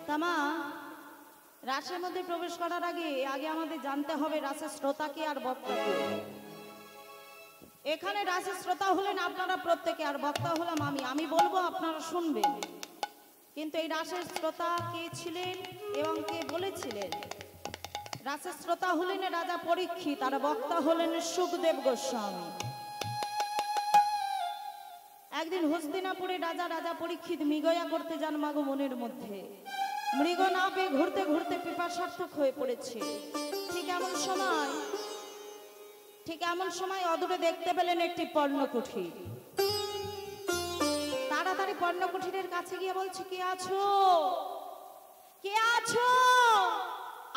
তামা রাসের মধ্যে প্রবেশ করার আগে আমাদের জানতে হবে রাসের শ্রোতাকে আর বক্তাকে। এখানে রাসের শ্রোতা হলেন আপনারা প্রত্যেকে, আর বক্তা হলাম আমি বলবো আপনারা শুনবেন। কিন্তু এই রাসের শ্রোতা কে ছিলেন এবং কে বলেছিলেন? রাসের শ্রোতা হলেন রাজা পরীক্ষিত, আর বক্তা হলেন সুখদেব গোস্বামী। একদিন হস্তিনাপুরে রাজা পরীক্ষিত মৃগয়া করতে যান মাগো মনের মধ্যে। মৃগ না পেয়ে ঘুরতে ঘুরতে পিপাসার্থক হয়ে পড়েছে। ঠিক এমন সময় অদূরে দেখতে পেলেন একটি পর্ণকুঠির। তাড়াতাড়ি পর্ণকুঠিরের কাছে গিয়ে বলছে, কে আছো? কে আছো?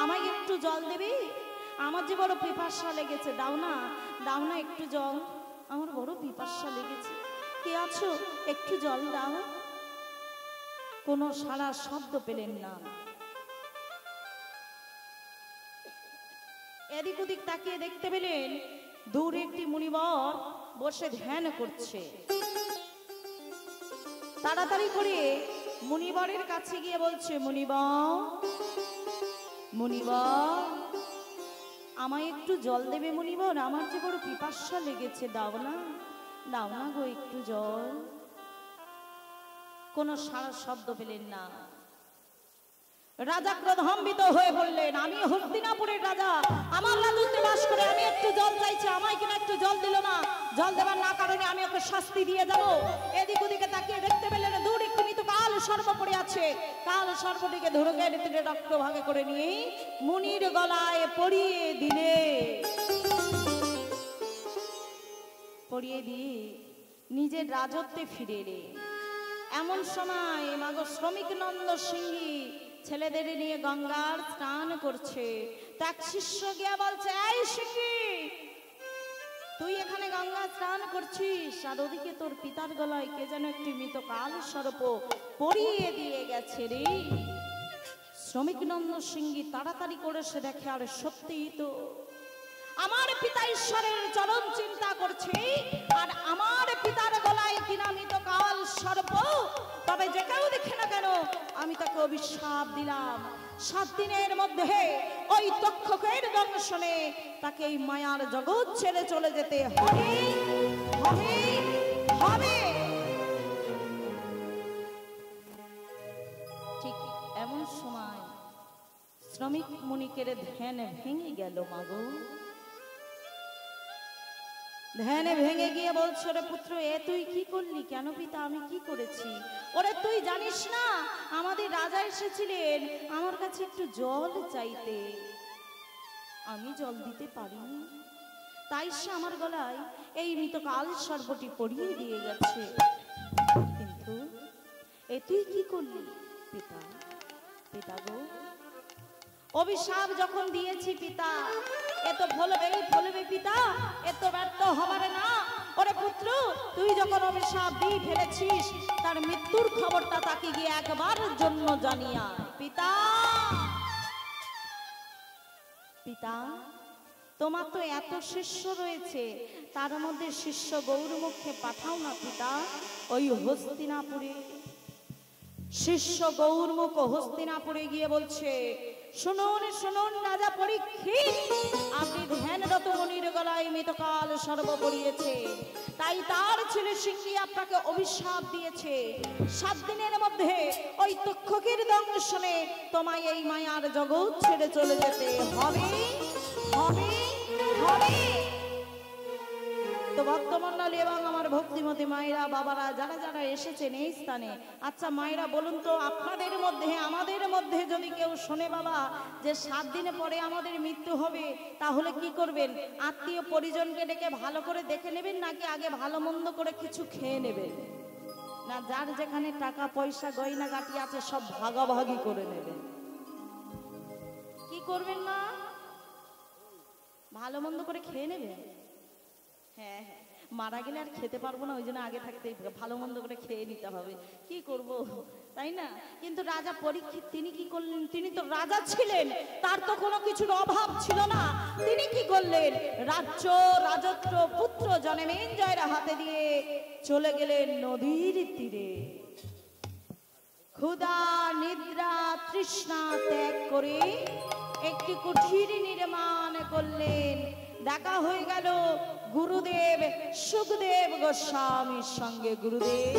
আমায় একটু জল দেবে? আমার যে বড় পিপাসা লেগেছে, দাও না একটু জল, আমার বড় পিপাসা লেগেছে। কে আছো? একটু জল দাও। কোনো সাড়া শব্দ পেলেন না। এদিক ওদিক তাকিয়ে দেখতে পেলেন দূরে একটি মুনিবর বসে ধ্যান করছে। তাড়াতাড়ি করে মুনিবরের কাছে গিয়ে বলছে, মুনিবর আমায় একটু জল দেবে মুনিবর? আমার যে বড় পিপাসা লেগেছে, দাও না গো একটু জল। কোনো সাড়া শব্দ পেলেন না। রাজা ক্রোধান্বিত হয়ে বললেন, আমি হস্তিনাপুরের রাজা, আমার রাজত্বে বাস করে আমি একটু জল চাইছি, আমায় কিনা একটু জল দিল না। জল দেবার না কারণে আমি ওকে শাস্তি দিয়ে যাব। এদিক ওদিকে তাকিয়ে দেখতে পেলেন দূর একটু মৃত কাল সর্প পড়ে আছে। কাল সর্পটিকে ধরে গেলে রক্ত ভাগে করে নিয়ে মুনির গলায় পরিয়ে দিয়ে নিজের রাজত্বে ফিরে এলে। এমন সময় মাগো শ্রমিক নন্দ সিংহী ছেলেদের নিয়ে গঙ্গার স্নান করছে। তাক শিষ্য গিয়া বলছে, এই সিংহী, তুই এখানে গঙ্গা স্নান করছিস, আর ওদিকে তোর পিতার গলায় কে যেন একটি মৃত কাল সর্প পরিয়ে দিয়ে গেছে রে। শ্রমিক নন্দ সিংহী তাড়াতাড়ি করে সে দেখে, আর সত্যিই তো আমার পিতা ঈশ্বরের চরণ চিন্তা করছে, আর আমার পিতার গলায় কিনা মৃত কাল সর্প। তবে যে কেউ দেখে না কেন, আমি তাকে অভিশাপ দিলাম, 7 দিনের মধ্যে ওই তক্ষকের দংশনে তাকে এই মায়ার জগৎ ছেড়ে চলে যেতে হবে। ঠিক এমন সময় শ্রমিক মুনিকের ধ্যান ভেঙে গেল। মাগো ধ্যানে ভেঙে গিয়ে বলছো, রে পুত্র, এ তুই কি করলি? কেন পিতা, আমি কি করেছি? ওরে তুই জানিস না আমাদের রাজা এসেছিলেন আমার কাছে একটু জল চাইতে, আমি জল দিতে পারিনি, তাই সে আমার গলায় এই মৃত কাল সর্পটি পরিয়ে দিয়ে গেছে। কিন্তু এ তুই কি করলি পিতা গো? অভিশাপ যখন দিয়েছি পিতা, এ তো ফলবে পিতা, এ তো ব্যর্থ হবার না। ওরে পুত্র, তুই যখন অভিশাপ দিয়ে ফেলেছিস, তার মৃত্যুর খবরটা তাকে গিয়ে একবারের জন্য জানিয়া। পিতা তোমার তো এত শিষ্য রয়েছে, তার মধ্যে শিষ্য গৌরমুখে পাঠাও না পিতা। ওই হস্তিনাপুরে শিষ্য গৌরমুখ হস্তিনাপুরে গিয়ে বলছে, শুনুন রাজা পরীক্ষিত, আপনি ধ্যানরত মুনির গলায় মৃতকাল সর্প পড়িয়েছে, তাই তার ছেলে সিংহী আপনাকে অভিশাপ দিয়েছে। 7 দিনের মধ্যে ওই তক্ষকের দংশনে তোমায় এই মায়ার জগৎ ছেড়ে চলে যেতে হবে। তো ভক্তমণ্ডলী এবং আমার ভক্তিমতী মায়েরা, বাবারা, যারা এসেছেন এই স্থানে, আচ্ছা মায়েরা বলুন তো, আপনাদের মধ্যে আমাদের মধ্যে যদি কেউ শোনে বাবা যে 7 দিন পরে আমাদের মৃত্যু হবে, তাহলে কি করবেন? আত্মীয় পরিজনকে ডেকে ভালো করে দেখে নেবেন, নাকি আগে ভালো মন্দ করে কিছু খেয়ে নেবেন? না, যার যেখানে টাকা পয়সা গয়না গাটি আছে সব ভাগাভাগি করে নেবেন। কি করবেন মা? ভালো মন্দ করে খেয়ে নেবেন। হ্যাঁ, মারা গেলে আর খেতে পারবো না, ওই জন্য আগে থাকতে ভালো মন্দ করে খেয়ে নিতে হবে। কি করব, তাই না? কিন্তু রাজা পরীক্ষিত তিনি কি করলেন? তিনি তো রাজা ছিলেন, তার তো কোনো কিছুর অভাব ছিল না। তিনি কি করলেন? রাজত্ব পুত্র জনমেজয়ের হাতে দিয়ে চলে গেলেন নদীর তীরে। ক্ষুধা, নিদ্রা, তৃষ্ণা ত্যাগ করে একটি কুঠির নির্মাণ করলেন। দেখা হয়ে গেল গুরুদেব সুখদেব গোস্বামীর সঙ্গে। গুরুদেব,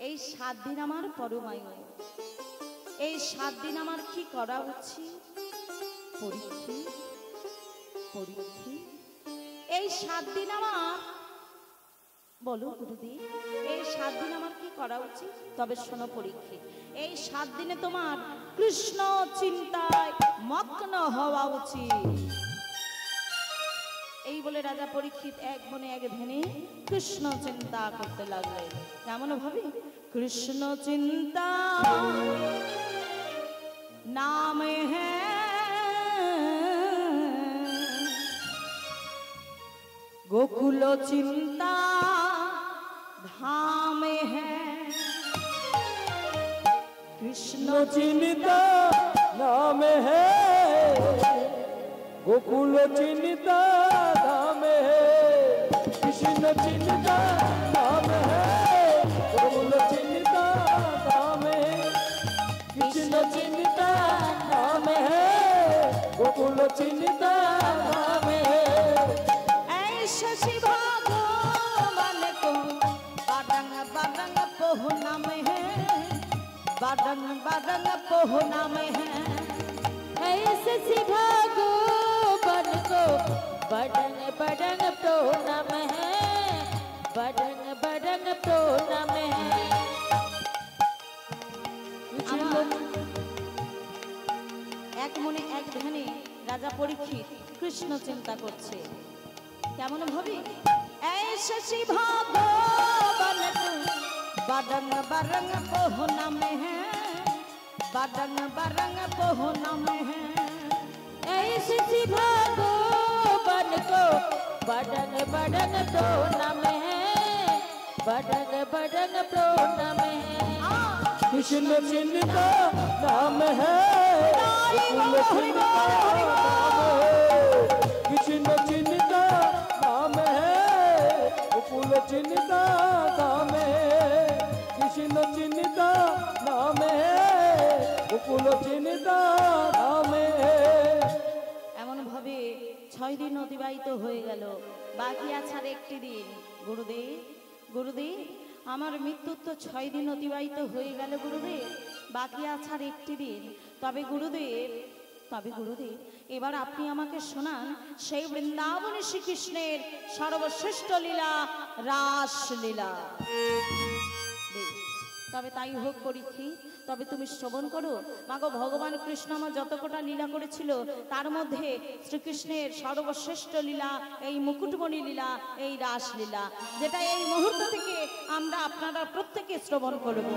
এই 7 দিন আমার পরমায়ু, এই 7 দিন আমার কি করা উচিত? পরীক্ষিত, এই 7 দিন আমার, বলো গুরুদেব, এই 7 দিন আমার কি করা উচিত? তবে শোনো পরীক্ষিত, এই 7 দিনে তোমার কৃষ্ণ চিন্তায় মগ্ন হওয়া উচিত। এই বলে রাজা পরীক্ষিত এক মনে এক ধ্যানে কৃষ্ণ চিন্তা করতে লাগলেন। কেমন ভাবে? কৃষ্ণ চিন্তা নামে হ্যাঁ गोकुल चिंता धाम है। कृष्ण चिंता नाम है गोकुल चिंता धाम है। कृष्ण चिंता नाम है गोकुल चिंता धाम है। कृष्ण चिंता नाम है गोकुल चिंता धाम है। शशि भगवान को बरंग बरंग पोहना में है, बरंग बरंग पोहना में है। शशि भगवान को बरंग बरंग पोहना में है, बरंग बरंग पोहना में है। एक मने एक ध्याने राजा परीक्षित कृष्ण चिंता करছে। কেমন ভাবে? এই শশি ভগবান বরং বরং পোহনা में है, बरंग बरंग पोहना में है। এই শশি ভগবান को बरंग बरंग पोहना में है, बरंग बरंग पोहना में है। कृष्ण चिंता नाम है गोकुल चिंता नाम है। कृष्ण चिंता नाम है गोकुल चिंता नाम है। कृष्ण चिंता नाम है गोकुल चिंता नाम है। এমন ভাবে 6 দিন অতিবাহিত হয়ে গেল। বাকি আছে আর একটি দিন। গুরুদেব, গুরুদেব, আমার মৃত্যুর তো 6 দিন অতিবাহিত হয়ে গেল গুরুদেব, বাকি আছে আর একটি দিন। তবে গুরুদেব, এবার আপনি আমাকে শোনান সেই বৃন্দাবনে শ্রীকৃষ্ণের সর্বশ্রেষ্ঠ লীলা রাস লীলা। তবে তাই হোক পরীক্ষিত, তবে তুমি শ্রবণ করো। মাগো ভগবান কৃষ্ণ আমার যত কটা লীলা করেছিল তার মধ্যে শ্রীকৃষ্ণের সর্বশ্রেষ্ঠ লীলা এই মুকুটমণি লীলা, এই রাস লীলা, যেটা এই মুহূর্ত থেকে আমরা আপনারা প্রত্যেকে শ্রবণ করব।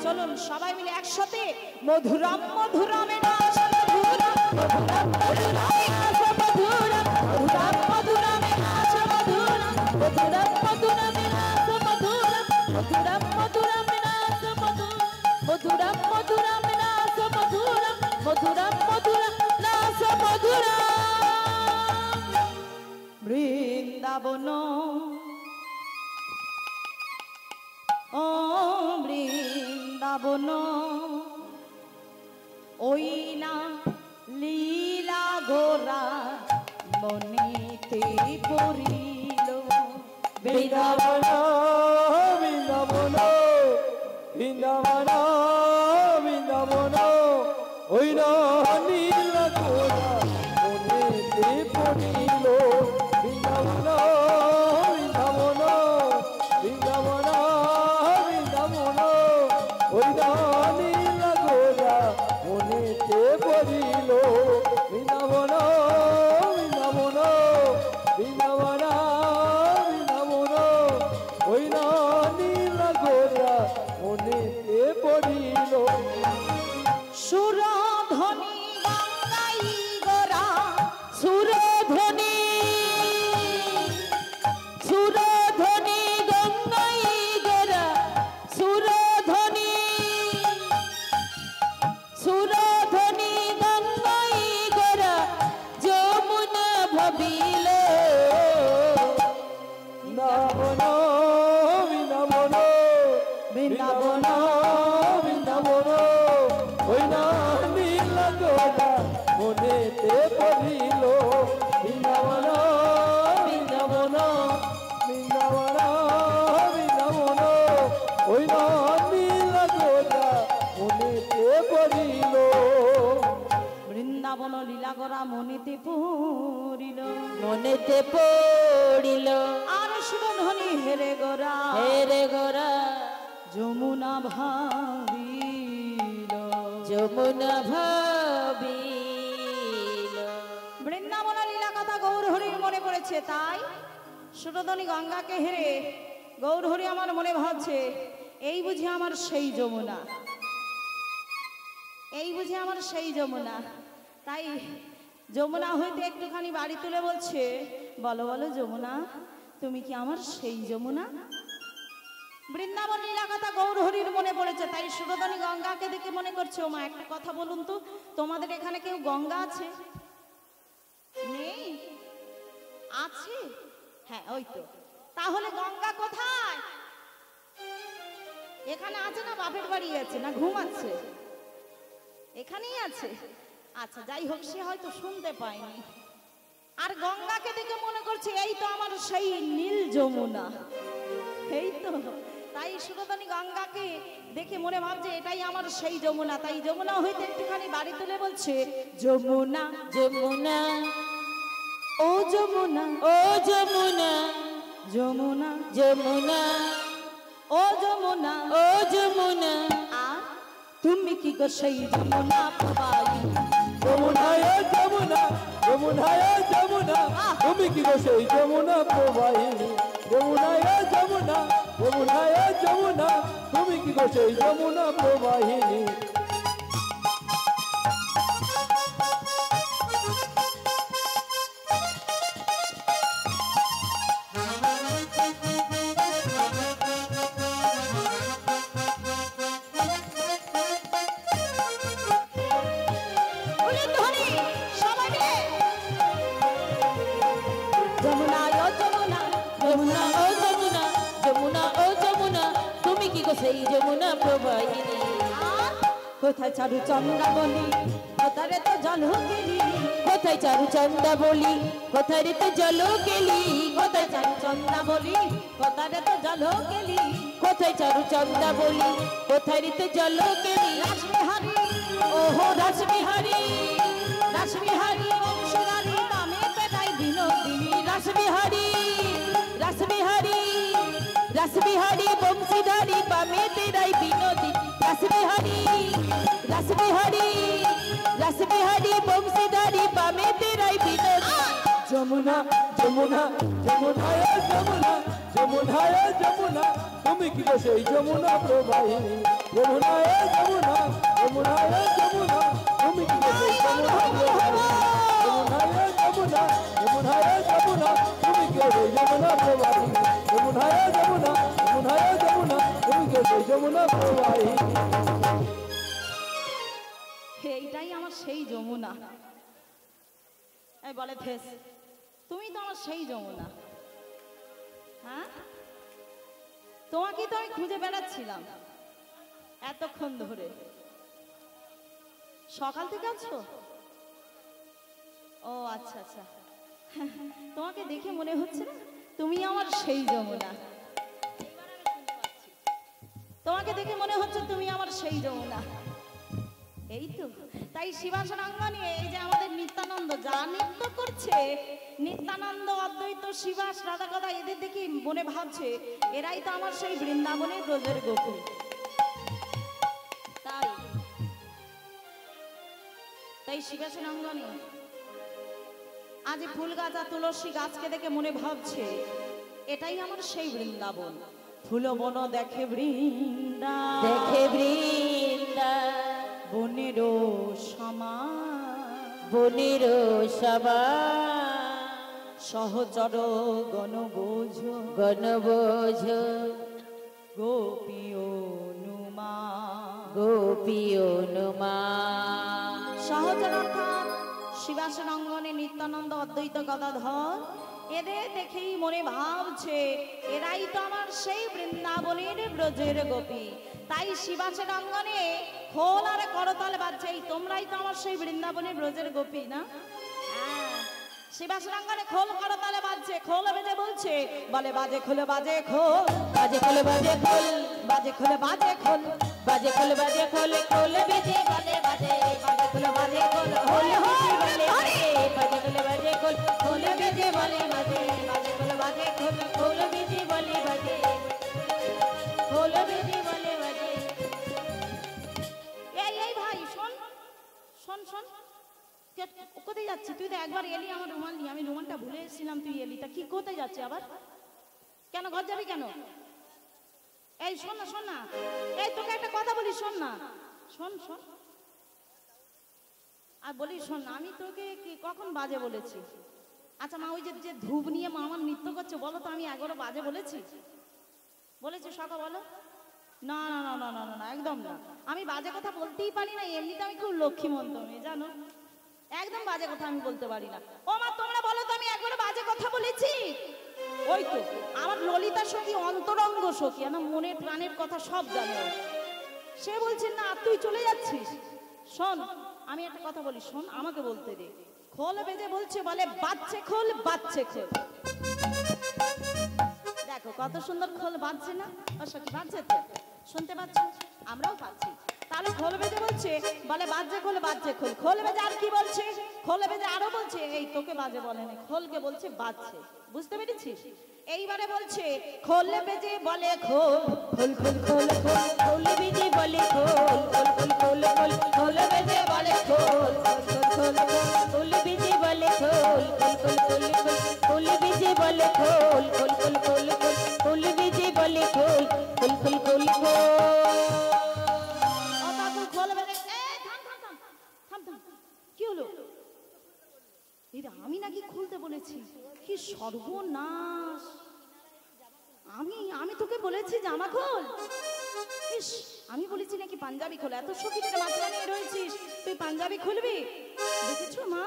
চলুন সবাই মিলে একসাথে মধুরাম মধুরামে নাচ মধুরাম মধুরাম মধুরামে নাচ মধুরাম মধুরাম মধুরামে নাচ মধুরাম মধুরাম মধুরামে নাচ মধুরাম মধুরাম মধুরামে নাচ মধুরাম মধুরাম নাচ মধুরাম মধুরাম মধুরাম নাচ মধুরাম। বৃন্দাবন ও বৃন্দাবন ওই না লীলা গোরা মনেতে পড়িল। বৃন্দাবন বৃন্দাবন বৃন্দাবন বৃন্দাবন ওই না লীলা গোরা মনেতে পড়িল। বৃন্দাবন বৃন্দাবন বৃন্দাবন বৃন্দাবন ওই না লীলা গোরা মনেতে পড়িল। বৃন্দাবন বৃন্দাবন বৃন্দাবন বৃন্দাবন ওই না লীলা গোরা মনেতে পড়িল। সুরধ্বনি গঙ্গাই গোরা সুরধ্বনি সুরধ্বনি গঙ্গাই গোরা সুরধ্বনি সুরধ্বনি গঙ্গাই গোরা যমুনা ভাবিল। বৃন্দাবন বৃন্দাবন বৃন্দাবন মনেতে পড়িল মনেতে পড়িল আর সুরধ্বনি হেরে গোরা হেরে গোরা যমুনা ভাবিল যমুনা ভাবিল। বৃন্দাবনের লীলা কথা গৌর হরির মনে পড়েছে, তাই সুরধ্বনি গঙ্গাকে হেরে গৌর হরি আমার মনে ভাবছে এই বুঝি আমার সেই যমুনা, এই বুঝি আমার সেই যমুনা। তাই যমুনা হইতে একটুখানি বাড়ি তুলে বলছে, বলো বলো যমুনা, তুমি কি আমার সেই যমুনা? বৃন্দাবন লীলা কথা গৌর হরির মনে পড়েছে, তাই সুরধ্বনি গঙ্গাকে দেখে মনে করছে, ও মা একটা কথা বলুন তো, তোমাদের এখানে কেউ গঙ্গা আছে? নেই? আছে? হ্যাঁ ওই তো। তাহলে গঙ্গা কোথায়? এখানে আছে না বাপের বাড়ি আছে না ঘুমাচ্ছে? এখানেই আছে। আচ্ছা যাই হোক, সে হয়তো শুনতে পায়নি। আর গঙ্গাকে দেখে মনে করছে এই তো আমার সেই নীল যমুনা, এই তো। তাই সুরধ্বনি গঙ্গাকে দেখে মনে ভাবছে এটাই আমার সেই যমুনা। তাই যমুনা হইতে একটুখানি বাড়ি তুলে বলছে, যমুনা যমুনা ও যমুনা ও যমুনা যমুনা যমুনা ও যমুনা ও যমুনা। আর তুমি কি গো সেই যমুনা পাই? যমুনা এ যমুনা যমুনা এ যমুনা, তুমি কি গো সেই যমুনা প্রবাহিনী? যমুনা এ যমুনা যমুনা এ যমুনা, তুমি কি গো সেই যমুনা প্রবাহিনী? যমুনা ও যমুনা যমুনা ও যমুনা যমুনা ও যমুনা, তুমি কি গো সেই যমুনা প্রবাহিনী? কোথায় চারু চন্দ্রাবলী কোথারে তো জল গেলি? কোথায় চারু চন্দা বলি কোথায় রে তো জল গেলি? কোথায় চারু চন্দ্রাবলী কোথারে তো জল গেলি? কোথায় চারু চন্দা বলি কোথায় রে তো জল গেলি? রাসবিহারী ওহো রাসবিহারী রাসবিহারী বংশধারী নামে পেটাই বিনোদিনী। রাসবিহারী রাসবিহারী রাসবিহারী বংশীধারী বামে তেরাই বিনোদী। রাসবিহারী রাসবিহারী রাসবিহারী বংশীধারী বামে তেরাই বিনোদী। যমুনা যমুনা যমুনা এ যমুনা যমুনা এ যমুনা, তুমি কি গো সেই যমুনা প্রবাহিনী? যমুনা এ যমুনা যমুনা এ যমুনা, তুমি কি গো সেই যমুনা প্রবাহিনী? যমুনা এ যমুনা যমুনা এ যমুনা, তুমি কি গো সেই যমুনা প্রবাহিনী? যমুনা এ যমুনা যমুনা এ যমুনা, তুমি কি গো সেই যমুনা প্রবাহিনী? এইটাই আমার সেই যমুনা। এই বলে ফেস, তুমি তো আমার সেই যমুনা। হ্যাঁ, তোমাকে তো আমি খুঁজে বেড়াচ্ছিলাম এতক্ষণ ধরে। সকাল থেকে আছো? ও আচ্ছা আচ্ছা, তোমাকে দেখে মনে হচ্ছে না তুমি আমার সেই যমুনা। তোমাকে দেখে মনে হচ্ছে তুমি আমার সেই যমুনা। এই তো, তাই শিবাসন অঙ্গনে এই যে আমাদের নিত্যানন্দ যা নৃত্য করছে, নিত্যানন্দ অদ্বৈত শিবাস রাধা কথা এদের দেখি মনে ভাবছে এরাই তো আমার সেই বৃন্দাবনের ব্রজের গোপী। তাই তাই শিবাসন অঙ্গনে আজ ফুল গাছ আর তুলসী গাছকে দেখে মনে ভাবছে এটাই আমার সেই বৃন্দাবন। ফুল বন দেখে বৃন্দা দেখে বৃন্দা বনেরও সমা বনিরো সভা সহচর গণবোঝ গণবোঝ গোপী অনুমা। গোপী অনুমা। সহচর অর্থাৎ শিবাসন অঙ্গনে নিত্যানন্দ অদ্বৈত গদাধর এদের দেখেই মনে ভাবছে এরাই তো আমার সেই বৃন্দাবনের ব্রজের গোপী। তাই শিবাসন অঙ্গনে খোল আর করতাল বাজছে, এই তোমরাই তো আমার সেই বৃন্দাবনের ব্রজের গোপী না? হ্যাঁ, শিবাসন অঙ্গনে খোল করতালে বাজছে, খোল বেজে বলছে, বলে বাজে খোল বাজে খোল বাজে খোল বাজে খোল বাজে খোল বাজে খোল বাজে খোল বাজে খোল খোল বেজে বাজে বাজে বাজে খোল বাজে খোল খোল বেজে বাজে বাজে বাজে বেজে বলে বাজে। এই ভাই শোন শোন শোন, কোথায় যাচ্ছি? তুই তো একবার এলি আমার রুমাল নিয়ে, আমি রুমালটা ভুলে এসেছিলাম, তুই এলি, তা কি কোথায় যাচ্ছে আবার? কেন ঘর যাবি কেন? এই শোন না শোন না, এই তোকে একটা কথা বলি, শোন না, শোন শোন আর বলি শোন, আমি তোকে কি কখন বাজে বলেছি? আচ্ছা মা, ওই যে ধূপ নিয়ে মা আমার নৃত্য করছে, বলো তো আমি 11 বাজে বলেছি? বলেছি সকা বলো? না না না না না না, একদম না, আমি বাজে কথা বলতেই পারি না, এমনিতে আমি খুব লক্ষ্মীমন্ত মেয়ে জানো, একদম বাজে কথা আমি বলতে পারি না। ও মা তোমরা বলো তো আমি একবারে বাজে কথা বলেছি? ওই তো আমার ললিতা সখী, অন্তরঙ্গ সখী, আমার মনের প্রাণের কথা সব জানে, সে বলছে না তুই চলে যাচ্ছিস। শোন আমি একটা কথা বলি, শোন আমাকে বলতে দে। খোল বেজে বলছে, বলে বাজছে খোল, বাজছে খোল। দেখো কত সুন্দর খোল বাজছে না? ও সখী বাজছে তো, শুনতে পাচ্ছ? আমরাও পাচ্ছি। তাহলে খোল বেজে বলছে, বলে বাজছে খোল, বাজছে খোল। খোল বেজে আর কি বলছে? খোল বেজে আরো বলছে, এই তোকে বাজে বলেনি, খোলকে বলছে বাজছে, বুঝতে পেরেছিস? এইবারে বলছে খোল বেজে বলে খোল, খোল খোল খোল খোল, খোল বেজে বলে খোল, খোল খোল খোল খোল, খোল বেজে বলে খোল, খোল খোল খোল খোল, খোল বেজে বলে খোল, খোল খোল খোল খোল, খোল বেজে বলে খোল, খোল খোল খোল খোল, খোল বেজে বলে খোল, খোল খোল খোল খোল। ও কাকু খোল বেজে, এই থাম থাম থাম থাম থাম, কি হলো? এটা আমি নাকি খুলতে বলেছি? কি সর্বনাশ! আমি তোকে বলেছি জামা খোল, ইস আমি বলেছি নাকি পাঞ্জাবি খোল? এত সখীদের মাঝখানে রয়েছিস, তুই পাঞ্জাবি খুলবি? দেখেছো মা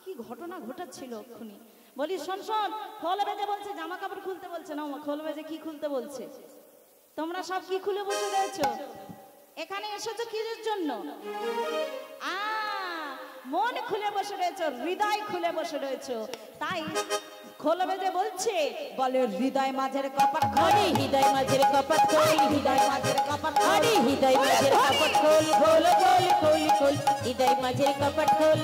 কি ঘটনা ঘটাচ্ছিল এক্ষুনি? বলি শোন শোন, খোল বেজে বলছে জামা কাপড় খুলতে বলছে না, খোল বেজে কি খুলতে বলছে? তোমরা সব কি খুলে বসে রয়েছো? এখানে এসেছো কিসের জন্য? মন খুলে বসে রয়েছো, হৃদয় খুলে বসে রয়েছো, তাই খোল বেজে বলছে, বলে হৃদয় মাঝের কপাট খোল, আরে হৃদয় মাঝের কপাট খোল, হৃদয় মাঝের কপাট খোল, আরে হৃদয় মাঝের কপাট খোল, খোল খোল খোল খোল, হৃদয় মাঝের কপাট খোল,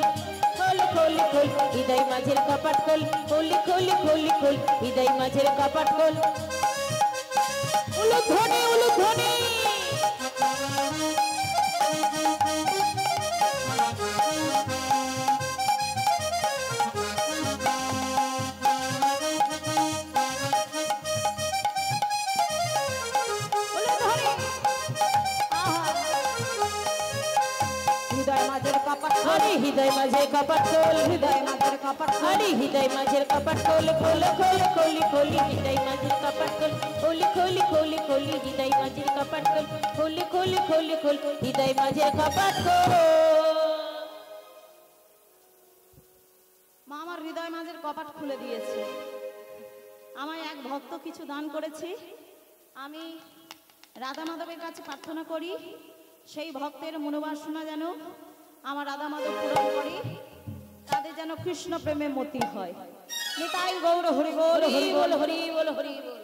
খোল খোল খোল, হৃদয় মাঝের কপাট খোল, খোল খোল খোল খোল, হৃদয় মাঝের কপাট খোল। উলুধ্বনি উলুধ্বনি। আরে হৃদয় মাঝের কপাট খোল, হৃদয় মাঝের কপাট খোল, আরে হৃদয় মাঝের কপাট খোল, খোল খোল খোল খোল, হৃদয় মাঝের কপাট খোল, খোল খোল খোল খোল, হৃদয় মাঝের কপাট খোল, খোল খোল খোল খোল, হৃদয় মাঝের কপাট খোল। মা আমার হৃদয় মাঝের কপাট খুলে দিয়েছে। আমায় এক ভক্ত কিছু দান করেছে, আমি রাধা মাধবের কাছে প্রার্থনা করি সেই ভক্তের মনোবাসনা যেন আমার রাধা মাধব পূরণ করে, তাদের যেন কৃষ্ণ প্রেমে মতি হয়। নিতাই গৌর হরি বল, হরি বল, হরি বল, হরি বল।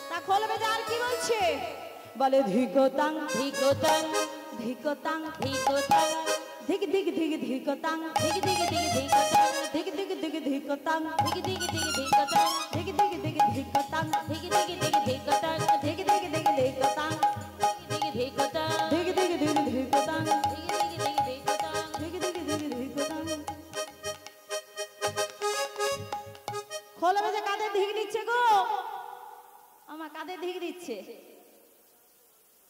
তা খোল বেজে আর কি বলছে? বলে ধিকতাং ধিকতাং ধিকতাং ধিকতাং, ধিক ধিক ধিক ধিকতাং, ধিক ধিক ধিক ধিকতাং, ধিক ধিক ধিক ধিকতাং, ধিক ধিক ধিক ধিকতাং, ধিক ধিক ধিক ধিকতাং, ধিক ধিক ধিক ধিকতাং, ধিক ধিক ধিক ধিকতাং, ধিক ধিকতাং, ধিক ধিক ধিক ধিকতাং, ধিক ধিক ধিক ধিকতাং। ধিক ধিক ধিক ধিকতাং। খোল বেজে কাদের ধিক দিচ্ছে গো? আমার কাদের ধিক দিচ্ছে?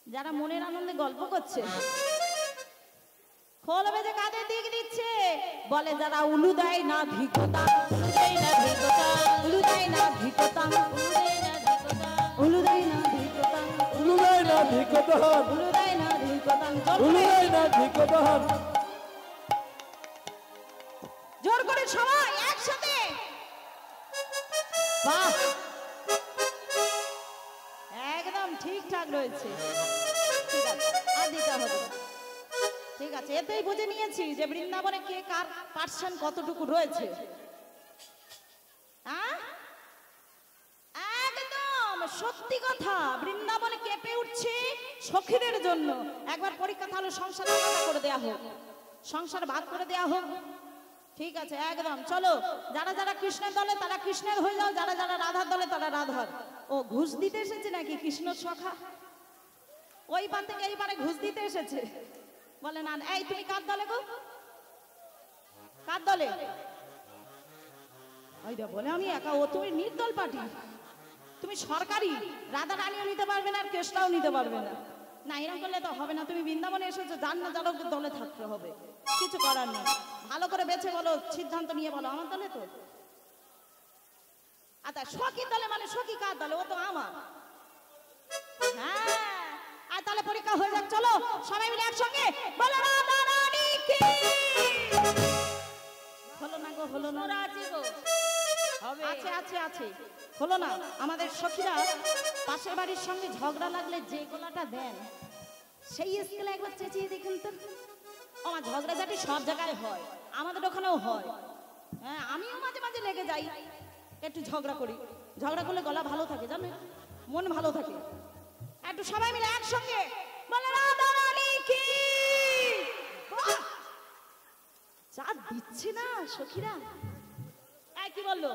যারা মনের আনন্দে গল্প করছে। খোল বেজে কাদের দিক দিচ্ছে? বলে যারা উলু দেয় না ধিকতাং, উলু দেয় না ধিকতাং, উলু দেয় না ধিকতাং, উলু দেয় না ধিকতাং, উলু দেয় না ধিকতাং, উলু দেয় না ধিকতান, উলু দেয় না ধিকতাং। উলু দেয় না ধিকতান। জোর করে সবাই একসাথে। বাহ, একদম ঠিকঠাক রয়েছে। ঠিক আছে, আর দিতে হবে না। ঠিক আছে, এতেই বুঝে নিয়েছি যে বৃন্দাবনে কে কার পার্সেন কতটুকু রয়েছে। হ্যাঁ, একদম সত্যি কথা। বৃন্দাবনে কেঁপে উঠছে সখীদের জন্য। একবার পরীক্ষা, তাহলে সংসার আলাদা করে দেয়া হোক, সংসার ভাগ করে দেয়া হোক। ঠিক আছে একদম চলো, যারা যারা কৃষ্ণের দলে তারা কৃষ্ণের হয়ে যাও, যারা যারা রাধার দলে তারা রাধার। ও ঘুষ দিতে এসেছে নাকি কৃষ্ণ সখা? ওই পার থেকে এই পারে ঘুষ দিতে এসেছে বলে না। এই তুমি কার দলে গো? কার দলে? ওইটা বলে আমি একা। ও তুমি নির্দল পার্টি, তুমি সরকারি। রাধা রানীও নিতে পারবে না আর কৃষ্ণাও নিতে পারবে না। না এরকম করলে তো হবে না। তুমি বৃন্দাবনে এসেছো, যার না যার দলে থাকতে হবে, কিছু করার নেই। ভালো করে বেছে বলো, সিদ্ধান্ত নিয়ে বলো। আমার দলে তো আচ্ছা, সখীর দলে মানে সখী কার দলে? ও তো আমার। হ্যাঁ আর তাহলে পরীক্ষা হয়ে যাক, চলো সবাই মিলে একসঙ্গে বলো রাধা রানী কি। হলো না গো, হলো না। আছে গো, আছে আছে আছে, হলো না। আমাদের সখীরা পাশের বাড়ির সঙ্গে ঝগড়া লাগলে যে গোলাটা দেন, সেই স্কেলে একবার চেঁচিয়ে দেখুন তো। আমার ঝগড়াঝাটি সব জায়গায় হয়, আমাদের ওখানেও হয়। হ্যাঁ আমিও মাঝে মাঝে লেগে যাই, একটু ঝগড়া করি। ঝগড়া করলে গলা ভালো থাকে, জানো, মন ভালো থাকে। একটু সবাই মিলে একসঙ্গে বলে রাধা রানী কি। যা দিচ্ছে না সখীরা। কি বললো?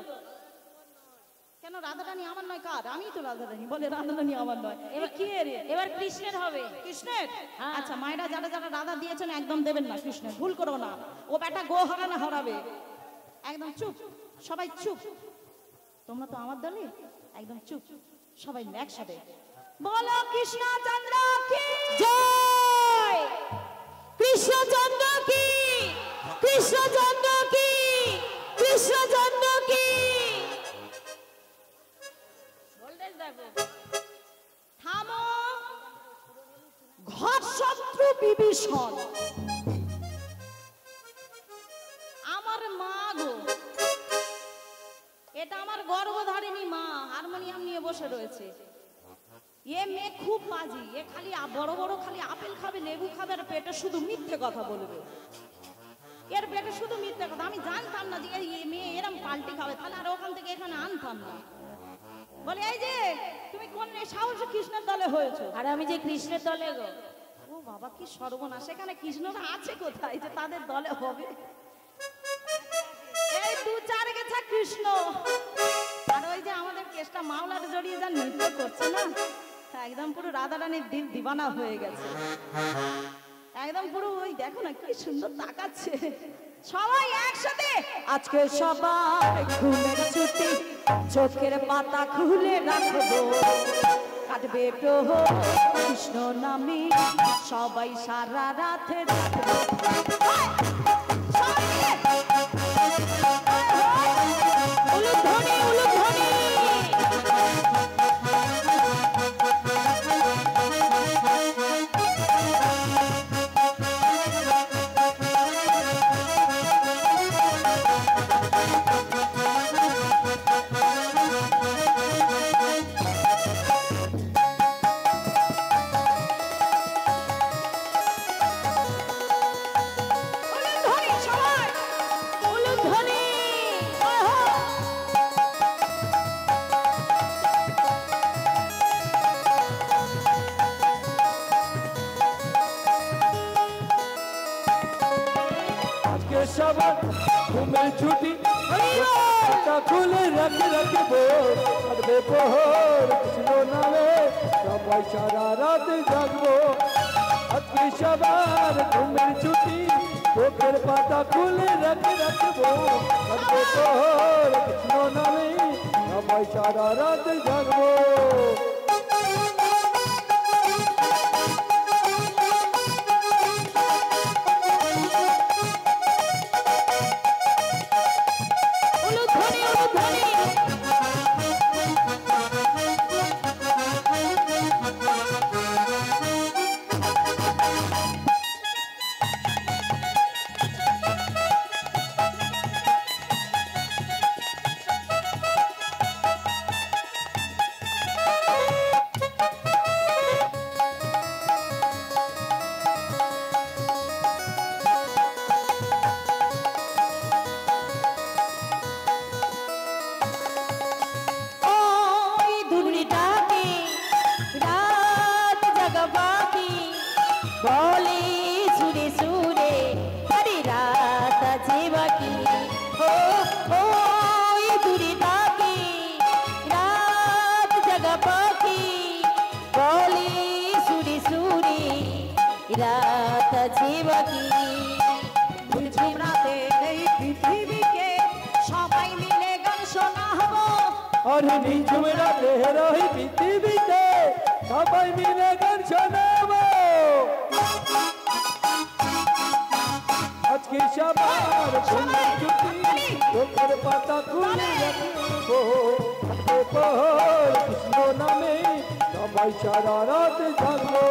কেন রাধা রানী আমার নয়? কার? আমি তো রাধা রানী। বলে রাধা রানী আমার নয়। এবার কি রে? এবার কৃষ্ণের হবে। কৃষ্ণের? হ্যাঁ। আচ্ছা মায়েরা যারা যারা রাধা দিয়েছেন একদম দেবেন না কৃষ্ণের, ভুল করো না। ও বেটা গো হারানা হারাবে। একদম চুপ, সবাই চুপ। তোমরা তো আমার দলে, একদম চুপ সবাই একসাথে বলো কৃষ্ণচন্দ্র কি জয়। কৃষ্ণচন্দ্র কি, কৃষ্ণচন্দ্র কি, কৃষ্ণচন্দ্র কি। থামো। ঘর শত্রু বিভীষণ আমার মা গো। এটা আমার গর্ভধারিণী মা হারমোনিয়াম নিয়ে বসে রয়েছে। এ মেয়ে খুব বাজি। এ খালি বড় বড় খালি আপেল খাবে, লেবু খাবে, আর পেটে শুধু মিথ্যে কথা বলবে। এর পেটে শুধু মিথ্যে কথা। আমি জানতাম না যে এই মেয়ে এরম পাল্টি খাবে, তাহলে আর ওখান থেকে এখানে আনতাম না। বলে এই যে তুমি কোন সাহসে কৃষ্ণের দলে হয়েছো? আর আমি যে কৃষ্ণের দলে গো। ও বাবা কি সর্বনাশ। সেখানে কৃষ্ণরা আছে কোথায় যে তাদের দলে হবে? এই দু চার গেছা কৃষ্ণ। আর ওই যে আমাদের কেষ্টা মাওলার জড়িয়ে যা নৃত্য করছে না, একদম পুরো রাধা রানীর দিল দিবানা হয়ে গেছে। একদম পুরো ওই দেখো না কি সুন্দর তাকাচ্ছে। সবাই একসাথে আজকে সবাই ঘুমের ছুটি, চোখের পাতা খুলে রাখবো, কাটবে প্রহর কৃষ্ণ নামে, সবাই সারা রাতে রাখবো। উলুধ্বনি, উলুধ্বনি। সবার ঘুমের ছুটি, খুলে রাখে রাখবো, কাটবে প্রহর কৃষ্ণ নামে, সবাই সারা রাত জাগবো। আজকে সবার ঘুমের ছুটি, চোখের পাতা খুলে রাখে রাখবো, কাটবে প্রহর কৃষ্ণ নামে, সবাই সারা রাত জাগবো। বলে সুরে সুরে হরি রাত আছে বাকি। আছে বাকি। ঝুম রাতের এই পৃথিবীকে সবাই মিলে গান শোনাবো। আরে নিঝুম রাতের ওই পৃথিবীতে সবাই মিলে গান শোনাবো। আজকে সবার ঘুমের ছুটি, চোখের পাতা খুলে রাখবো। কৃষ্ণ নামে সবাই সারা রাত জাগবো।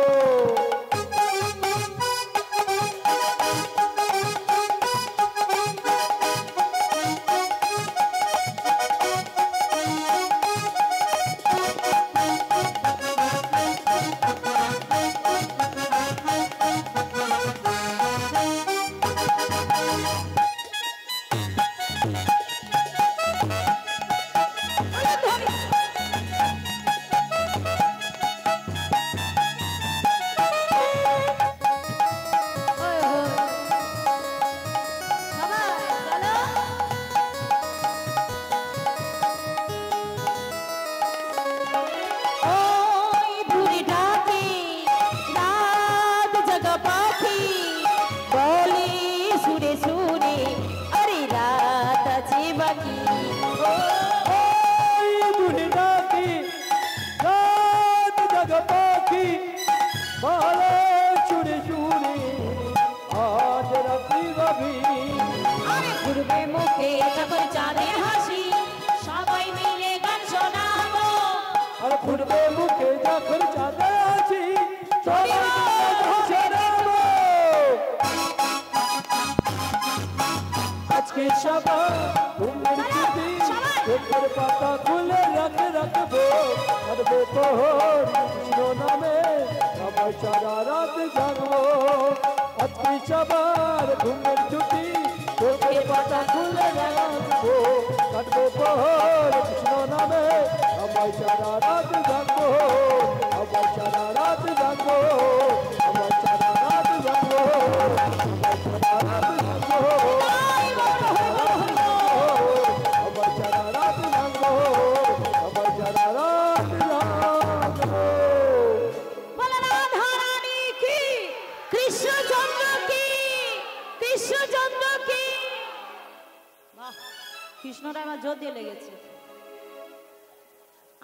পূর্বে মুখে যখন চাঁদে আছি আজকে সবার ঘুমের ছুটি, চোখের পাতা খুলে রাখবো। করবে প্রহর কৃষ্ণ নামে সবাই সারা রাত জাগবো। আজকে সবার ঘুমের ছুটি, চোখের পাতা খুলে রাখবো। করবে প্রহর কৃষ্ণ নামে সবাই সারা রাত জাগবো। সবাই সারা রাত জাগবো। সবাই সারা রাত জাগবো। সবাই সারা রাত জাগবো। সবাই সারা রাত জাগবো। সবাই সারা রাত জাগবো। বলে রাধা রানী কি, কৃষ্ণচন্দ্র কি, কৃষ্ণচন্দ্র কি। বাহ, কৃষ্ণটা আমার জোর দিয়ে লেগেছে।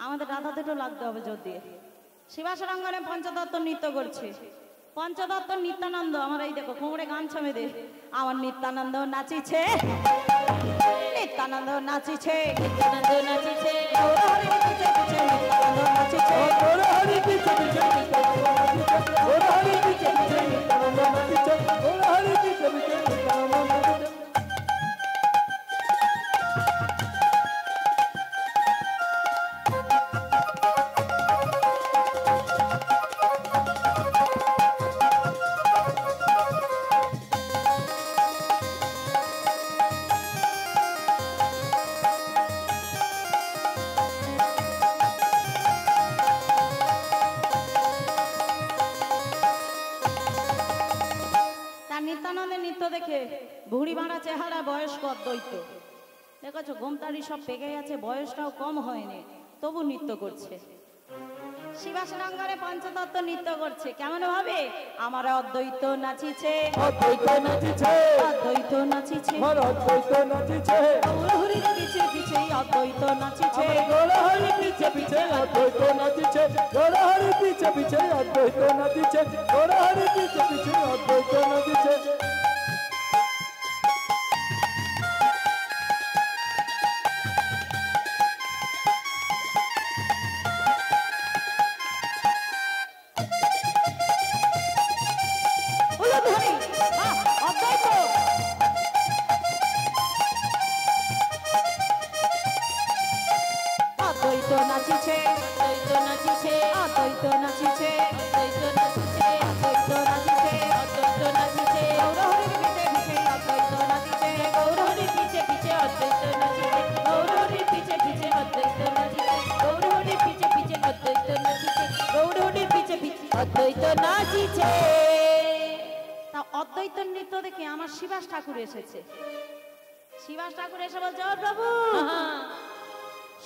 আমাদের রাধাদেরও লাগতে হবে জোর দিয়ে। শিবাসরাঙ্গনে পঞ্চদত্ত নৃত্য করছে। পঞ্চদত্ত নিত্যানন্দ, আমার এই দেখো কোমরে গামছা বেঁধে আমার নিত্যানন্দ নাচিছে, নিত্যানন্দ নাচিছে, নিত্যানন্দ নাচিছে, গৌর হরি পিছে পিছে নিত্যানন্দ নাচিছে। গৌর হরি পিছে পিছে নিত্যানন্দ নাচিছে। গৌর হরি পিছে পিছে নিত্যানন্দ নাচিছে। গৌর হরি পিছে পিছে নিত্যানন্দ নাচিছে। নিত্যানন্দের নৃত্য দেখে ভুড়ি মারা চেহারা বয়স্ক অদ্বৈত দেখেছো, ঘুমতারি সব পেকে গেছে, বয়সটাও কম হয়নি, তবু নৃত্য করছে। শিবাসরাঙ্গনে পঞ্চতত্ত্ব নৃত্য করছে কেমন ভাবে, আমার অদ্বৈত নাচিছে, অদ্বৈত নাচিছে, অদ্বৈত নাচিছে, আমার অদ্বৈত নাচিছে। গৌর হরির পিছে পিছে অদ্বৈত নাচিছে, গৌর হরি পিছে পিছে অদ্বৈত নাচিছে। গৌর হরি পিছে পিছে অদ্বৈত নাচিছে। গৌর হরি পিছে পিছে অদ্বৈত নাচিছে। উলুধ্বনি, বাহ, অদ্বৈত। অদ্বৈত নাচিছে, অদ্বৈত নাচিছে, অদ্বৈত নাচিছে, অদ্বৈত নাচিছে, অদ্বৈত নাচিছে, অদ্বৈত নাচিছে, গৌর হরির পিছে পিছে অদ্বৈত নাচিছে, গৌর হরির পিছে পিছে অদ্বৈত নাচিছে, গৌর হরির পিছে পিছে অদ্বৈত নাচিছে, গৌর হরির পিছে পিছে অদ্বৈত নাচিছে, গৌর হরির পিছে পিছে অদ্বৈত নাচিছে। তা অদ্বৈত নৃত্য দেখে আমার শিবাস ঠাকুর এসেছে। শিবাস ঠাকুর এসে বলছে, ও প্রভু,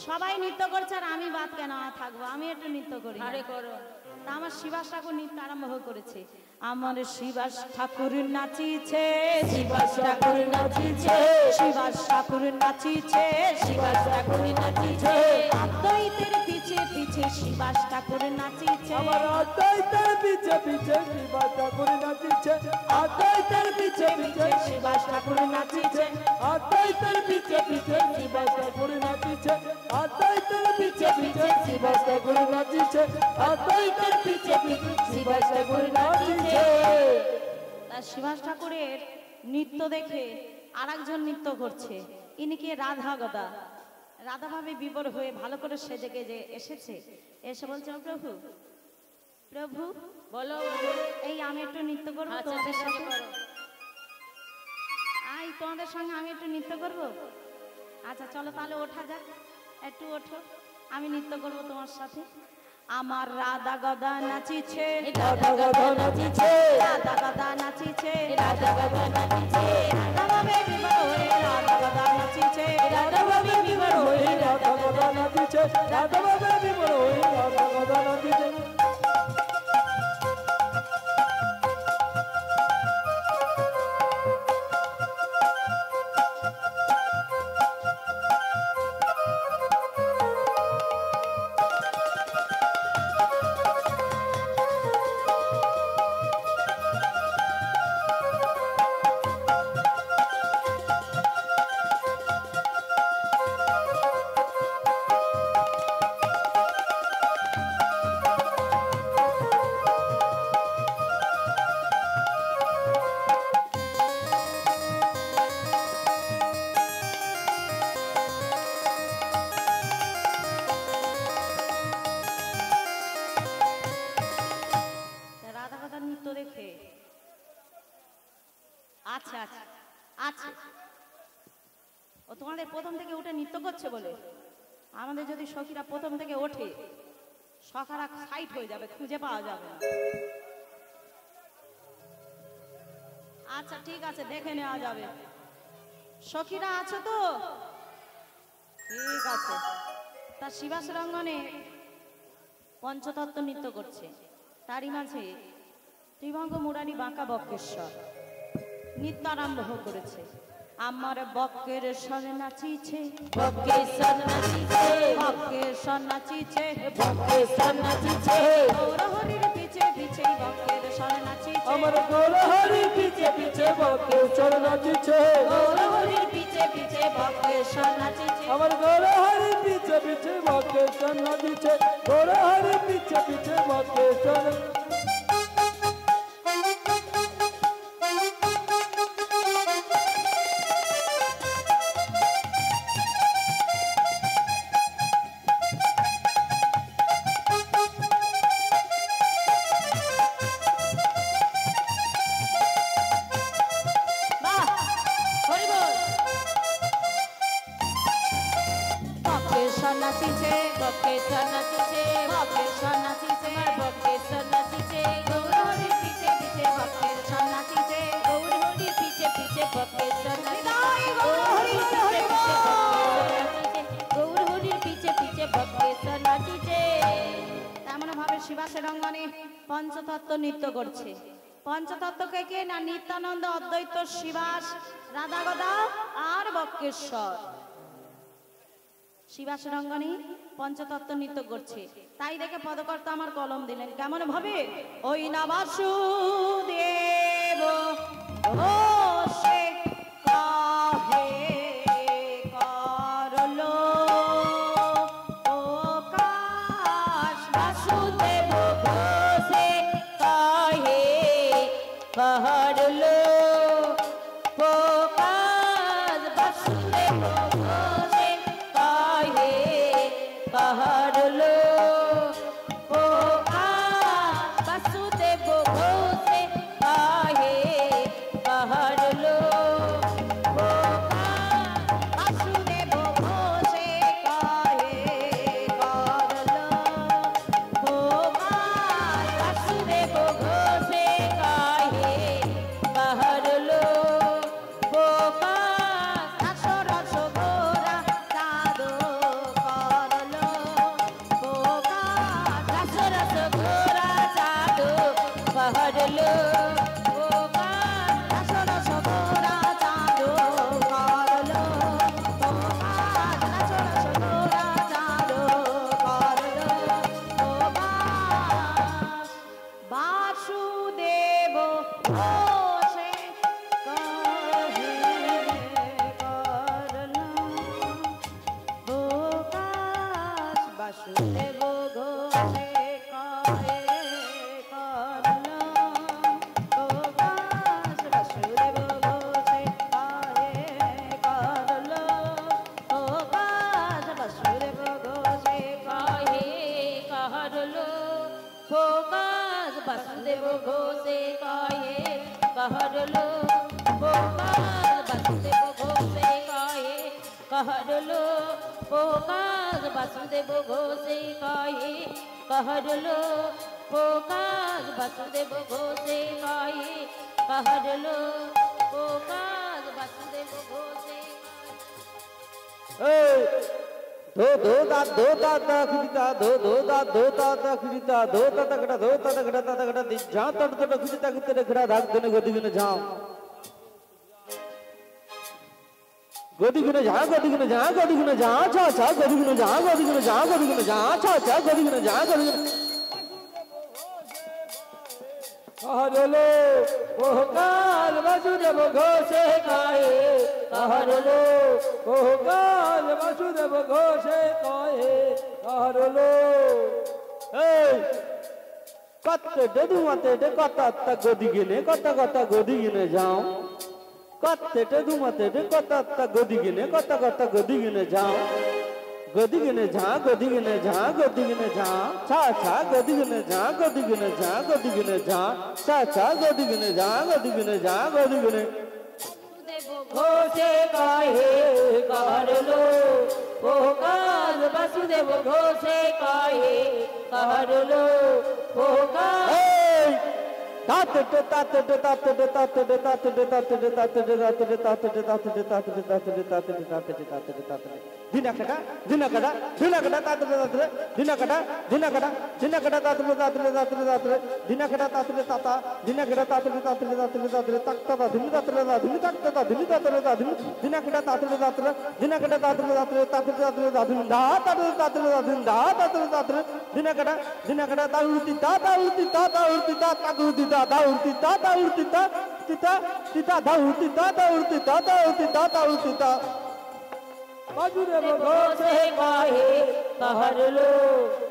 সবাই নৃত্য করছে আর আমি বাদ কেন থাকবো, আমি একটু নৃত্য করি। আরে করো। তা আমার শিবাস ঠাকুর নৃত্য আরম্ভ করেছে। আমার শিবাস ঠাকুর নাচিছে, শিবাস ঠাকুর নাচিছে, শিবাস ঠাকুর নাচিছে, শিবাস ঠাকুর নাচিছে, অদ্বৈতের পিছে পিছে শিবাস ঠাকুর নাচিছে। আমার অদ্বৈতের পিছে পিছে শিবাস ঠাকুর নাচিছে, অদ্বৈতের পিছে পিছে শিবাস ঠাকুর নাচিছে, অদ্বৈতের পিছে পিছে শিবাস ঠাকুর নাচিছে, অদ্বৈতের পিছে পিছে শিবাস ঠাকুর নাচিছে, অদ্বৈতের পিছে পিছে শিবাস ঠাকুর নাচিছে। তার শিবাস ঠাকুরের নৃত্য দেখে আরেকজন নৃত্য করছে, ইনি কি রাধা গদা। রাধা ভাবে বিবর হয়ে ভালো করে সেজে গেজে এসেছে, এসে বলছে ও প্রভু, প্রভু বলো এই আমি একটু নৃত্য করবো আচ্ছা, তোমাদের ঠিক আছে, সাথে। করো। আই তোমাদের সঙ্গে আমি একটু নৃত্য করব। আচ্ছা চলো তাহলে ওঠা যাক, একটু ওঠো, আমি নৃত্য করব তোমার সাথে। আমার রাধা গদা নাচিছে, রাধা গাধা নাচিছে, রাধা গদা নাচিছে, রাধা গাধা নাচিছে, রাধা ভাবে বিবর হয়ে রাধা গদা নাচিছে, রাধা বাবা বিমর হই রাধা গাধা নাচিছে, রাধা বাবা বিমর হই রাধা গাধা নাচিছে। রাধা গদার নৃত্য দেখে আচ্ছা আচ্ছা আচ্ছা ও তোমাদের প্রথম থেকে উঠে নৃত্য করছে বলে, আমাদের যদি সখীরা প্রথম থেকে ওঠে সখারা সাইট হয়ে যাবে, খুঁজে পাওয়া যাবে না। আচ্ছা ঠিক আছে, দেখে নেওয়া যাবে। সখীরা আছো তো? ঠিক আছে। তা শিবাস রঙ্গনে পঞ্চতত্ত্ব নৃত্য করছে, তারই মাঝে ত্রিভঙ্গ মুরারি বাঁকা বক্রেশ্বর নৃত্য আরম্ভ করেছে। আমার বক্কের স্বরে নাচিছে, বক্রেশ্বর নাচিছে, বক্রেশ্বর নাচিছে, বক্রেশ্বর নাচিছে, গৌরহরির পিছে পিছে বক্কের স্বরে নাচিছে, আমার গৌরহরি পিছে পিছে বক্রেশ্বর নাচিছে, গৌরহরির পিছে পিছে বক্রেশ্বর নাচিছে। আমার গৌরহরি পিছে পিছে বক্রেশ্বর নাচিছে, গৌরহরি পিছে পিছে বক্রেশ্বর। বাহ, হরি বল। বক্রেশ্বর নাচিছে, বক্রেশ্বর নাচিছে, বক্রেশ্বর নাচিছে, আমার বক্রেশ্বর নাচিছে, গৌরহরির পিছে পিছে বক্রেশ্বর নাচিছে, গৌরহরির পিছে পিছে বক্রেশ্বর নাচিছে, হৃদয় গৌরহরি হরি বল। গৌরহরির পিছে পিছে বক্রেশ্বর নাচিছে। তেমন ভাবে শিবাসের অঙ্গনে পঞ্চতত্ত্ব নৃত্য করছে। পঞ্চতত্ত্বকে কে না নিত্যানন্দ, অদ্বৈত, শিবাস, রাধা গদা আর বক্রেশ্বর। শিবাসের অঙ্গনে পঞ্চতত্ত্ব নৃত্য করছে, তাই দেখে পদকর্তা আমার কলম দিলেন কেমন ভাবে, ওই না বাসুদেব ঘোষে কাহে করলো প্রকাশ। বাসুদেব ঘোষে কাহে করলো প্রকাশ, বাসুদেব ঘোষে কাহে করলো প্রকাশ, বাসুদেব ঘোষে কাহে ঘোষে কহে করলা প্রকাশ বাসুদেব ঘোষে কহে করলা প্রকাশ বাসুদেব ঘোষে কহে করলা প্রকাশ বাসুদেব ঘোষে কহে कहरलो फोकास वासुदेव घोषे कहे कहरलो फोकास वासुदेव घोषे कहे कहरलो फोकास वासुदेव घोषे कहे कहरलो फोकास वासुदेव घोषे कहे कहरलो फोकास वासुदेव घोषे धो धो दा खिता धो दा खिता धो ता तगड़ा दी जा तड़ तड़ खिता किते खड़ा धाक देने गोदी में जाओ गोदी में जा छा छा गोदी में जा छा छा गोदी में जा कहरलो ओह काल वासुदेव घोषे काहे कहरलो ओह काल वासुदेव घोषे काहे कहरलो ए कत्ते डुमाते डे कत्ता तक गोदी गिने जाओ कत्ते डुमाते डे कत्ता तक गोदी गिने जाओ गोदी गिने जा छा छा गोदी गिने जा छा छा गोदी गिने जा घोषे काहे कहरलो फोकास वासुदेव घोषे काहे कहरलो फोकास दिनकड़ा वासुदेव घोषे काहे कहरलो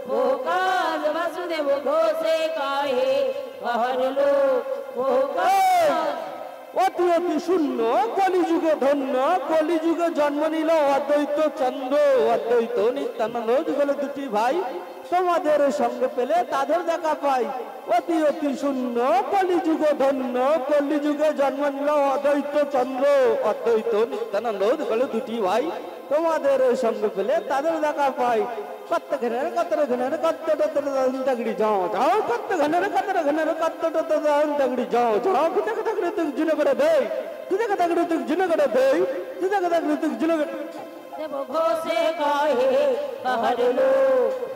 फोकास वासुदेव घोषे काहे कहरलो फोकास অতি অতি শূন্য কলিযুগে ধন্য কলিযুগে জন্ম নিল অদ্বৈত চন্দ্র অদ্বৈত নিত্যানন্দ যুগল দুটি ভাই তোমাদের সঙ্গে পেলে তাদের দেখা পাই অতি অতি শূন্য কলিযুগে ধন্য কলিযুগে জন্ম নিল অদ্বৈত চন্দ্র অদ্বৈত নিত্যানন্দ যুগল দুটি ভাই তোমাদের সঙ্গে পেলে তাদের দেখা পাই কত ঘনের তগড়ি যাও কত ঘনের তগড়ি যাও কিতা কথা করে তুই জুনে করে দেই তুই কথা করে তুই জুনে করে দেই তুই কথা করে তুই জুনে করে देव घोषे काहे कहरलो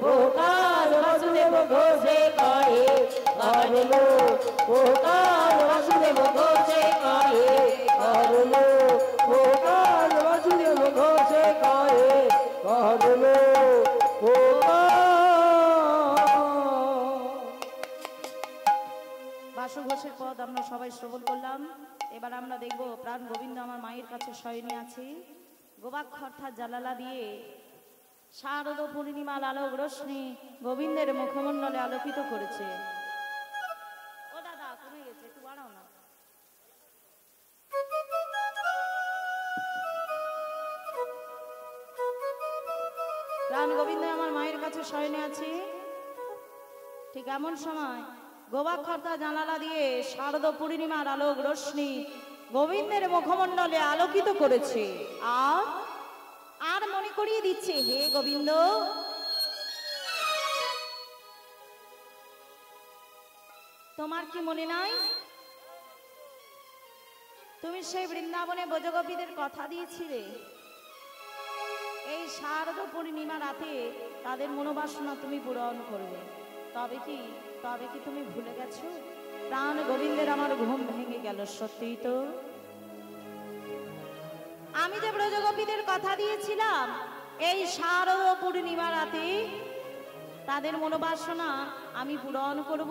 फोकास वासुदेव घोषे काहे कहरलो फोकास वासुदेव घोषे काहे कहरलो फोकास वासुदेव घोषे काहे कहरलो বাসু ঘোষের পদ আমরা সবাই শ্রবণ করলাম। এবার আমরা দেখব প্রাণ গোবিন্দ আমার মায়ের কাছে শয়নে আছে। গোবাক্ষ অর্থাৎ জালালা দিয়ে শারদ পূর্ণিমার আলোক রশ্মি গোবিন্দের মুখমণ্ডলে আলোকিত করেছে। ও দাদা কমে গেছে, একটু বাড়াও না। প্রাণ গোবিন্দ আমার মায়ের কাছে শয়নে আছে। ঠিক এমন সময় গোবাক্ষ অর্থাৎ জানালা দিয়ে শারদ পূর্ণিমার আলোক রশ্মি গোবিন্দের মুখমণ্ডলে আলোকিত করেছে আর মনে করিয়ে দিচ্ছে, হে গোবিন্দ, তোমার কি মনে নাই তুমি সেই বৃন্দাবনে ব্রজগোপীদের কথা দিয়েছিলে এই শারদ পূর্ণিমা রাতে তাদের মনোবাসনা তুমি পূরণ করবে। তবে কি তুমি ভুলে গেছো? প্রাণ গোবিন্দের আমার ঘুম ভেঙে গেল। সত্যি তো আমি যে ব্রজগোপীদের কথা দিয়েছিলাম এই শারদ পূর্ণিমা রাতে তাদের মনোবাসনা আমি পূরণ করব,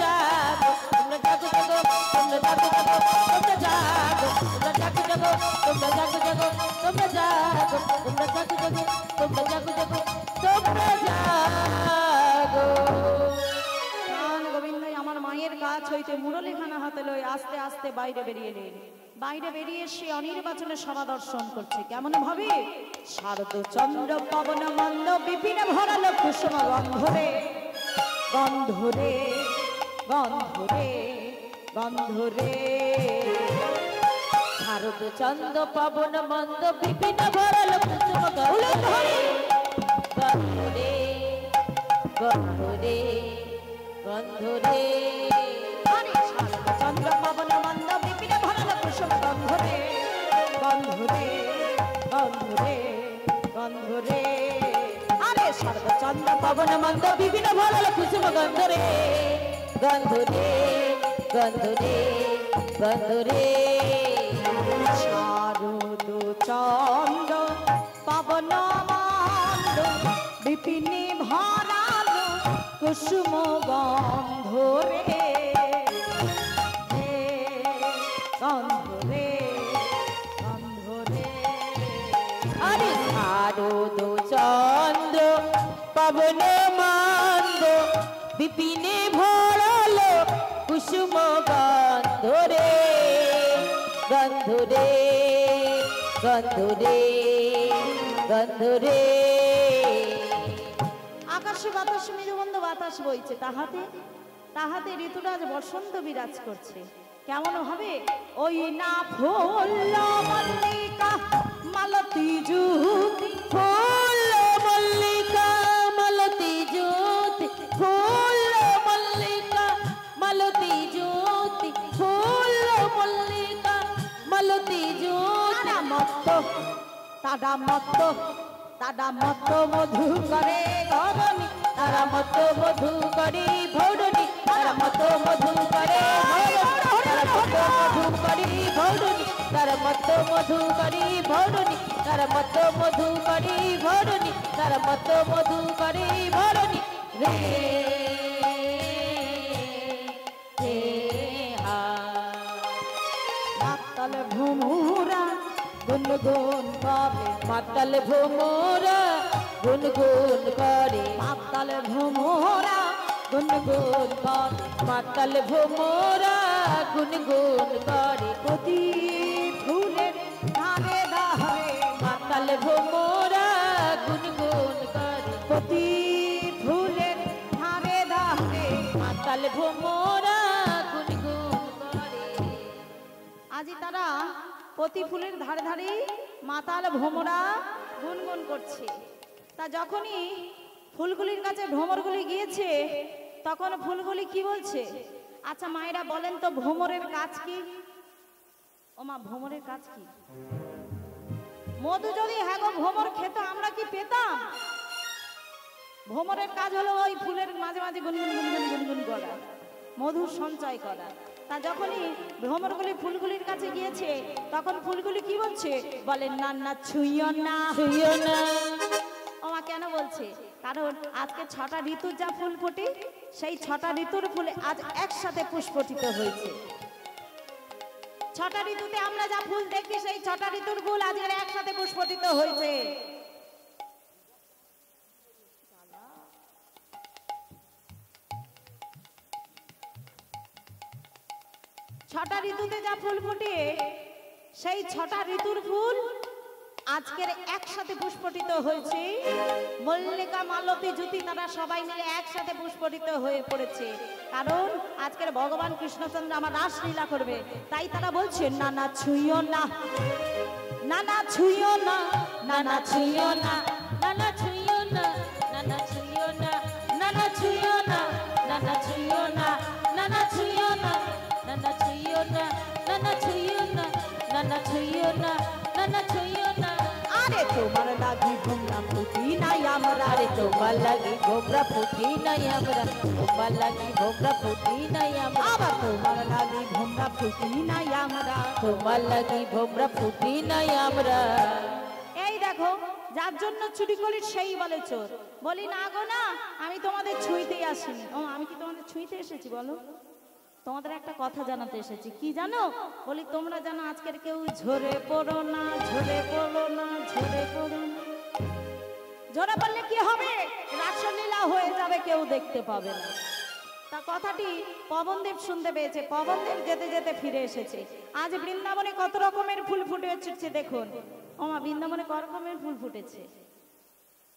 জাগো তোমরা জাগো জাগো তোমরা জাগো জাগো তোমরা জাগো তোমরা জাগো জাগো তোমরা জাগো জাগো তোমরা জাগো তোমরা জাগো জাগো তোমরা জাগো জাগো তোমরা জাগো। প্রাণ গোবিন্দই আমার মায়ের কাছ হইতে মুরলীখানা হাতে লই আস্তে আস্তে বাইরে বেরিয়ে এলেন। বাইরে বেরিয়ে সে অনির্বাচনে সভা দর্শন করছে কেমন ভাবে। শারদ চন্দ্র পবন মন্দ বিপিন ভরালো কুসুম গন্ধরে গন্ধরে গন্ধরে গন্ধরে। শারদ চন্দ্র পবন মন্দ বিপিন ভরাল কুসুম গন্ধরে গন্ধরে গন্ধরে গন্ধরে। শারদ চন্দ্র পবন মন্দ বিপিন ভরালো কুসুম গন্ধরে গন্ধরে গন্ধরে গন্ধরে। আরে শারদ চন্দ্র পবন মন্দ বিপিন ভরাল কুসুম গন্ধরে গন্ধরে গন্ধরে গন্ধরে। শারদ চন্দ্র পবন মন্দ বিপিনে ভরালো কুসুম গন্ধরে গন্ধরে গন্ধরে। আরে শারদ চন্দ্র পবন মন্দ বিপিনে ভরাল কুসুম গন্ধরে গন্ধরে গন্ধরে গন্ধরে। আকাশে বাতাস মেঘবন্ধ বাতাস বইছে তাহাতে তাহাতে ঋতুরাজ বসন্ত বিরাজ করছে কেমন হবে। ওই না ফুল মল্লিকা মালতী জুতি ফুল মল্লিকা মালতী জ্যোতি ফুল মল্লিকা মালতী জ্যোতি ফুল মল্লিকা মালতী জ্যোতি। তারা মত মধু করে ধরণী তারা মত মধু করে ভৌরণী তারা মত মধু করে তারা মত মধু করে ভৌরণী তারা মত মধু করে ভৌরণী তারা মত মধু করে ভৌরণী তারা মত মধু করে ভৌরণী রে রে হা। মাতাল ভুমুরা গুনগুন করে মাতাল ভোমরা গুনগুন করে মাতাল ভ্রমরা গুনগুন করে মাতাল ভোমরা গুনগুন করে প্রতি ফুলের ধারে ধারে মাতাল ভোমরা গুনগুন করে প্রতি ফুলের ধারে ধারে মাতাল ভোমরা গুনগুন করে আজি তারা প্রতি ফুলের ধারে ধারে মাতাল ভ্রমরা গুনগুন করছে। তা যখনই ফুলগুলির কাছে ভ্রমরগুলি গিয়েছে তখন ফুলগুলি কি বলছে, আচ্ছা মায়েরা বলেন তো ভ্রমরের কাজ কি? ও মা, ভ্রমরের কাজ কি? মধু যদি হ্যাঁ গো ভ্রমর খেত আমরা কি পেতাম? ভ্রমরের কাজ হলো ওই ফুলের মাঝে মাঝে গুনগুন গুনগুন গুনগুন করা, মধু সঞ্চয় করা। তা যখনই ভ্রমরগুলি ফুলগুলির কাছে গিয়েছে তখন ফুলগুলি কি বলছে, বলেন না না ছুঁইও না ছুঁইও না। ও মা কেন বলছে? কারণ আজকে 6টা ঋতুর যা ফুল ফোটে সেই 6টা ঋতুর ফুলে আজ একসাথে পুষ্পটিত হয়েছে। 6টা ঋতুতে আমরা যা ফুল দেখি সেই 6টা ঋতুর ফুল আজকে একসাথে পুষ্পটিত হয়েছে। ছটা ঋতুতে যা ফুল ফোটে সেই 6টা ঋতুর ফুল আজকের একসাথে পুষ্পটিত হয়েছে। মল্লিকা মালতী জ্যোতি তারা সবাই মিলে একসাথে পুষ্পটিত হয়ে পড়েছে, কারণ আজকের ভগবান কৃষ্ণচন্দ্র আমার রাসলীলা করবে। তাই তারা বলছে না না ছুঁইও না, না না ছুঁইও না, না না ছুঁইও না, না না ছুঁইও না, না না ছুঁইও না, না না ছুঁইও না, না না ছুঁইও না, না না ছুঁইও না, না না ছুঁইও না, না না ছুঁইও না, না না ছুঁইও না, না না ছুঁইও না। আরে তোমার লাগি ভোমরা ফুটি নাই আমরা, আরে তোমার লাগি ভোমরা ফুটি নাই আমরা, তোমার লাগি ভোমরা ফুটি নাই আমরা, আবার তোমার লাগি ভোমরা ফুটি নাই আমরা। তোমার লাগি ভোমরা ফুটি নাই আমরা। এই দেখো, যার জন্য চুরি করি সেই বলে চোর। বলি না গো না, আমি তোমাদের ছুঁইতেই আসিনি। ও আমি কি তোমাদের ছুঁইতে এসেছি বলো? তোমাদের একটা কথা জানাতে এসেছি। কি জানো? বলি তোমরা জানো আজকের কেউ ঝরে পড়ো না, ঝরে পড়ো না, ঝরে পড়ো না। ঝরে পড়লে কি হবে? রাসলীলা হয়ে যাবে, কেউ দেখতে পাবে না। তা কথাটি পবনদেব শুনতে পেয়েছে, পবনদেব যেতে যেতে ফিরে এসেছে। আজ বৃন্দাবনে কত রকমের ফুল ফুটে উঠছে দেখুন। ওমা, বৃন্দাবনে কত রকমের ফুল ফুটেছে?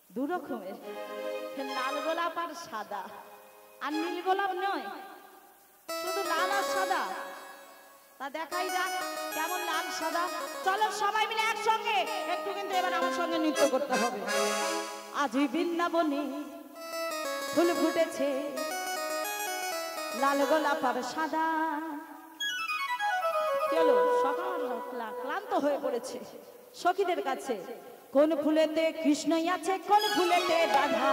2 রকমের, লাল গোলাপ আর সাদা। আর নীল গোলাপ নয়, শুধু লাল আর সাদা। তা দেখাই যাক কেমন লাল সাদা। চলো সবাই মিলে একসঙ্গে একটু, কিন্তু এবার আমার সঙ্গে নৃত্য করতে হবে। আজ বৃন্দাবনে ফুল ফুটেছে লাল গোলাপ আর সাদা। চলো, সকাল ক্লান্ত হয়ে পড়েছে সখীদের কাছে। কোন ফুলেতে কৃষ্ণই আছে, কোন ফুলেতে রাধা।